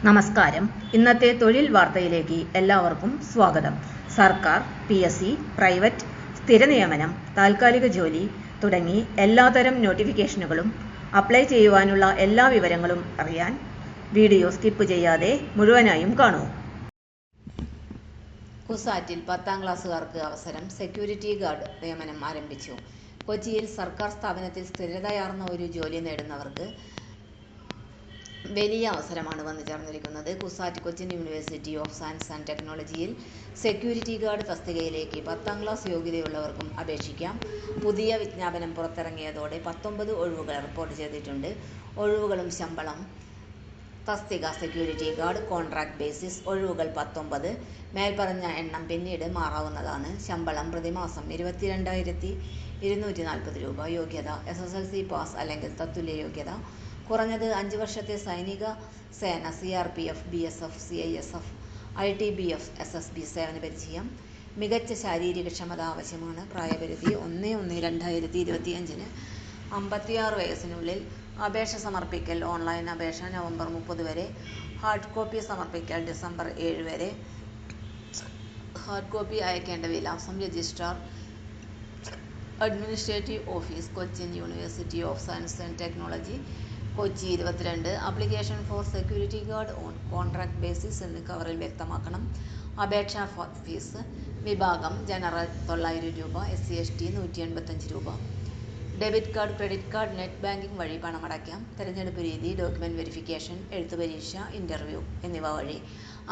നമസ്കാരം. ഇന്നത്തെ തൊഴിൽ വാർത്തയിലേക്ക് എല്ലാവർക്കും സ്വാഗതം. സർക്കാർ, PSC, പ്രൈവറ്റ്, സ്ഥിര നിയമനം, താൽക്കാലിക ജോലി തുടങ്ങി എല്ലാതരം നോട്ടിഫിക്കേഷനുകളും അപ്ലൈ ചെയ്യുവാനുള്ള എല്ലാ വിവരങ്ങളും അറിയാൻ വീഡിയോ സ്കിപ്പ് ചെയ്യാതെ മുഴുവനായും കാണൂ. കുസാറ്റിൽ 10ാം ക്ലാസ്സുകാർക്ക് അവസരം. സെക്യൂരിറ്റി ഗാർഡ് നിയമനം ആരംഭിച്ചു. കൊച്ചിയിൽ സർക്കാർ സ്ഥാപനത്തിൽ സ്ഥിരതയാർന്ന ഒരു ജോലി നേടുന്നവർക്ക് വലിയ അവസരമാണ് വന്നു ചേർന്നിരിക്കുന്നത്. CUSAT Cochin university of science and ടെക്നോളജിയിൽ സെക്യൂരിറ്റി ഗാർഡ് തസ്തികയിലേക്ക് 10ാം ക്ലാസ് യോഗ്യതയുള്ളവർക്കും അപേക്ഷിക്കാം. പുതിയ വിജ്ഞാപനം പുറത്തിറങ്ങിയതോടെ 19 ഒഴിവുകൾ റിപ്പോർട്ട് ചെയ്തിട്ടുണ്ട്. ഒഴിവുകളും ശമ്പളം. തസ്തിക സെക്യൂരിറ്റി ഗാർഡ് കോൺട്രാക്ട് ബേസിസ്. ഒഴിവുകൾ 19. മേൽപ്പറഞ്ഞ എണ്ണം പിന്നീട് മാറാവുന്നതാണ്. ശമ്പളം പ്രതിമാസം 22,240 രൂപ. യോഗ്യത SSLC പാസ് അല്ലെങ്കിൽ തത്തുല്യ യോഗ്യത. കുറഞ്ഞത് 5 വർഷത്തെ സൈനിക സേന, CRPF, BSF, CISF, ITBF, SSB സേവന പരിചയം. മികച്ച ശാരീരികക്ഷമത ആവശ്യമാണ്. പ്രായപരിധി 1/1/2025 56 വയസ്സിനുള്ളിൽ. അപേക്ഷ സമർപ്പിക്കൽ ഓൺലൈൻ അപേക്ഷ നവംബർ 30 വരെ. ഹാർഡ് കോപ്പി സമർപ്പിക്കൽ ഡിസംബർ 7 വരെ. ഹാർഡ് കോപ്പി അയക്കേണ്ട വിലാസം: registrar, administrative office, Cochin university of science and technology, Kochi 22. Application for security guard on contract basis എന്ന് കവറിൽ വ്യക്തമാക്കണം. അപേക്ഷാ ഫീസ്: വിഭാഗം ജനറൽ 900 രൂപ, SC ST 185 രൂപ. Debit card, credit card, net banking വഴി പണമടയ്ക്കാം. തിരഞ്ഞെടുപ്പ് രീതി: ഡോക്യുമെന്റ് വെരിഫിക്കേഷൻ, എഴുത്തുപരീക്ഷ, ഇന്റർവ്യൂ എന്നിവ വഴി.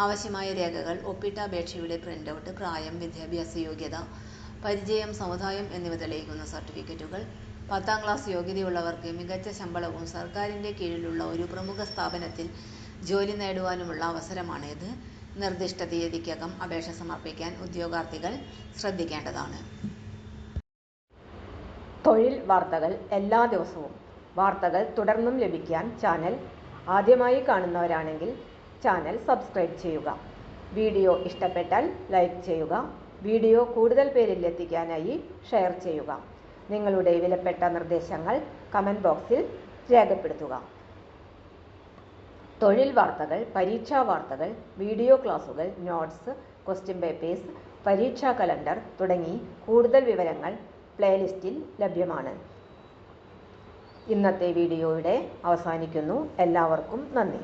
ആവശ്യമായ രേഖകൾ: ഒപ്പിട്ട അപേക്ഷയുടെ പ്രിന്റൗട്ട്, പ്രായം, വിദ്യാഭ്യാസ യോഗ്യത, പരിചയം, സമുദായം എന്നിവ തെളിയിക്കുന്ന സർട്ടിഫിക്കറ്റുകൾ. 10ാം ക്ലാസ് യോഗ്യതയുള്ളവർക്ക് മികച്ച ശമ്പളവും സർക്കാരിൻ്റെ കീഴിലുള്ള ഒരു പ്രമുഖ സ്ഥാപനത്തിൽ ജോലി നേടുവാനുമുള്ള അവസരമാണ് ഇത്. നിർദ്ദിഷ്ട തീയതിക്കകം അപേക്ഷ സമർപ്പിക്കാൻ ഉദ്യോഗാർത്ഥികൾ ശ്രദ്ധിക്കേണ്ടതാണ്. തൊഴിൽ വാർത്തകൾ എല്ലാ ദിവസവും. വാർത്തകൾ തുടർന്നും ലഭിക്കാൻ ചാനൽ ആദ്യമായി കാണുന്നവരാണെങ്കിൽ ചാനൽ സബ്സ്ക്രൈബ് ചെയ്യുക. വീഡിയോ ഇഷ്ടപ്പെട്ടാൽ ലൈക്ക് ചെയ്യുക. വീഡിയോ കൂടുതൽ പേരിൽ എത്തിക്കാനായി ഷെയർ ചെയ്യുക. നിങ്ങളുടെ വിലപ്പെട്ട നിർദ്ദേശങ്ങൾ കമന്റ് ബോക്സിൽ രേഖപ്പെടുത്തുക. തൊഴിൽ വാർത്തകൾ, പരീക്ഷാ വാർത്തകൾ, വീഡിയോ ക്ലാസുകൾ, നോട്ട്സ്, ക്വസ്റ്റ്യൻ പേപ്പേഴ്സ്, പരീക്ഷാ കലണ്ടർ തുടങ്ങി കൂടുതൽ വിവരങ്ങൾ പ്ലേലിസ്റ്റിൽ ലഭ്യമാണ്. ഇന്നത്തെ വീഡിയോയുടെ അവസാനിക്കുന്നു. എല്ലാവർക്കും നന്ദി.